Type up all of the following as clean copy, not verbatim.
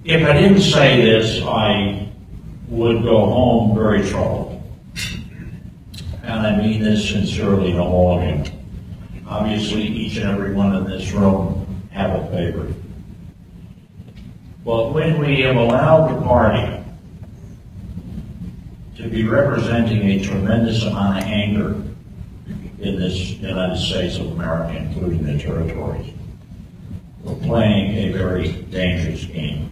If I didn't say this, I would go home very troubled. And I mean this sincerely to all of you. Obviously, each and every one in this room have a favorite. But when we have allowed the party to be representing a tremendous amount of anger in this United States of America, including the territories, we're playing a very dangerous game.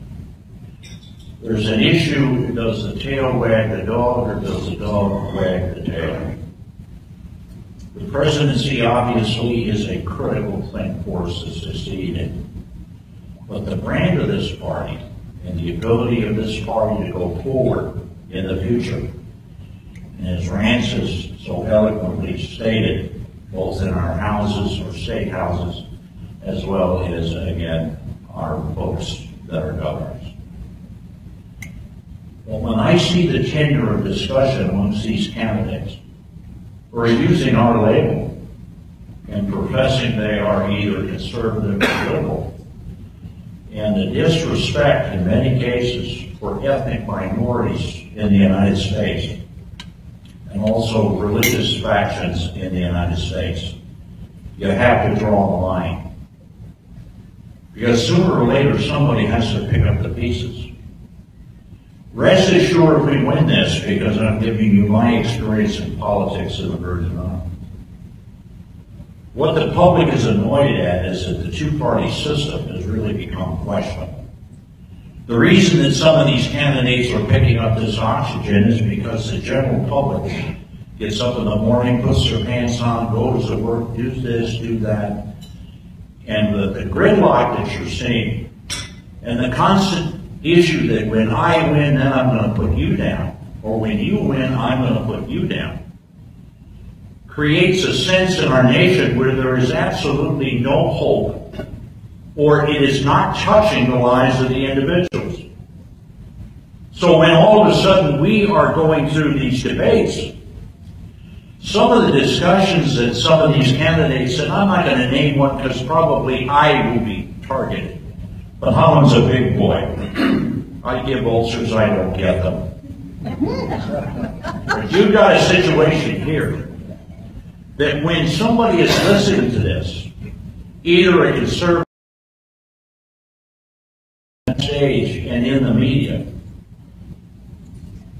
There's an issue: does the tail wag the dog, or does the dog wag the tail? The presidency obviously is a critical thing for us to succeed in. But the brand of this party and the ability of this party to go forward in the future, and as Rance has so eloquently stated, both in our houses or state houses, as well as, again, our folks that are governors. Well, when I see the tenor of discussion amongst these candidates, who are using our label and professing they are either conservative or liberal, and the disrespect in many cases for ethnic minorities in the United States, and also religious factions in the United States, you have to draw the line. Because sooner or later somebody has to pick up the pieces. Rest assured, if we win this, because I'm giving you my experience in politics in the Virgin Islands, what the public is annoyed at is that the two-party system has really become questionable. The reason that some of these candidates are picking up this oxygen is because the general public gets up in the morning, puts their pants on, goes to work, does this, do that, and the gridlock that you're seeing, and the constant issue that when I win, then I'm going to put you down, or when you win, I'm going to put you down, creates a sense in our nation where there is absolutely no hope, or it is not touching the lives of the individuals. So when all of a sudden we are going through these debates, some of the discussions that some of these candidates, and I'm not going to name one because probably I will be targeted, but Holland's a big boy. I give ulcers, I don't get them. But you've got a situation here that when somebody is listening to this, either a conservative stage and in the media,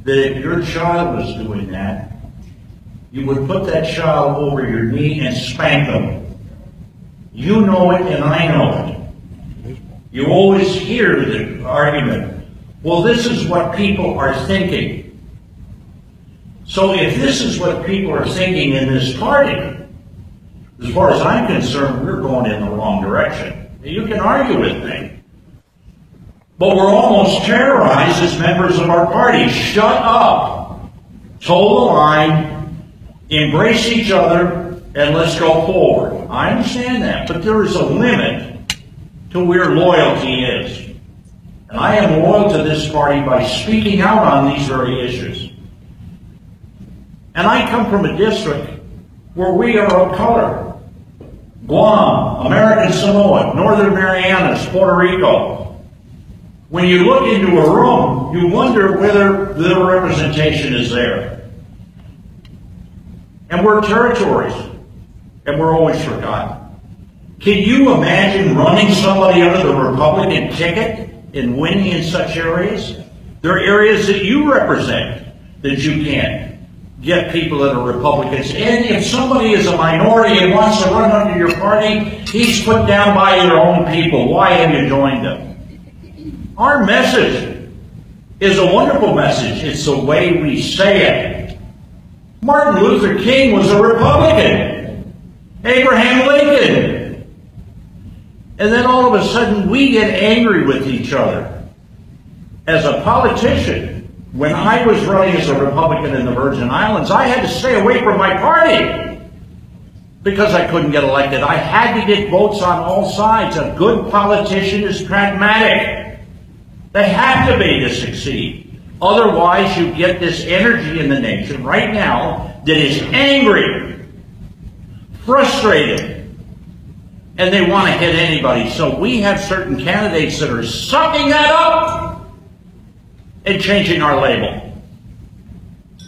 that if your child was doing that, you would put that child over your knee and spank them. You know it and I know it. You always hear the argument, well, this is what people are thinking. So if this is what people are thinking in this party, as far as I'm concerned, we're going in the wrong direction. You can argue with me, but we're almost terrorized as members of our party. Shut up, toe the line, embrace each other, and let's go forward. I understand that, but there is a limit to where loyalty is. And I am loyal to this party by speaking out on these very issues. And I come from a district where we are of color. Guam, American Samoa, Northern Marianas, Puerto Rico. When you look into a room, you wonder whether the representation is there. And we're territories, and we're always forgotten. Can you imagine running somebody under the Republican ticket and winning in such areas? There are areas that you represent that you can't get people that are Republicans. And if somebody is a minority and wants to run under your party, he's put down by your own people. Why have you joined them? Our message is a wonderful message. It's the way we say it. Martin Luther King was a Republican. Abraham Lincoln. And then all of a sudden we get angry with each other. As a politician, when I was running as a Republican in the Virgin Islands, I had to stay away from my party because I couldn't get elected. I had to get votes on all sides. A good politician is pragmatic. They have to be to succeed. Otherwise, you get this energy in the nation right now that is angry, frustrated, and they want to hit anybody. So we have certain candidates that are sucking that up. and changing our label.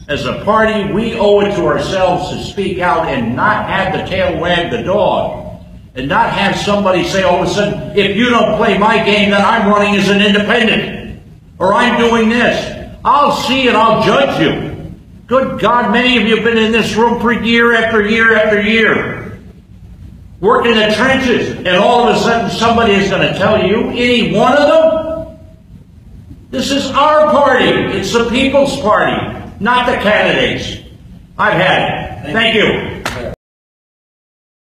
As a party, we owe it to ourselves to speak out and not have the tail wag the dog, and not have somebody say all of a sudden, if you don't play my game, then I'm running as an independent, or I'm doing this. I'll see and I'll judge you. Good God, many of you have been in this room for year after year after year, working in the trenches, and all of a sudden somebody is going to tell you, any one of them? This is our party. It's the people's party, not the candidates. I've had it. Thank you.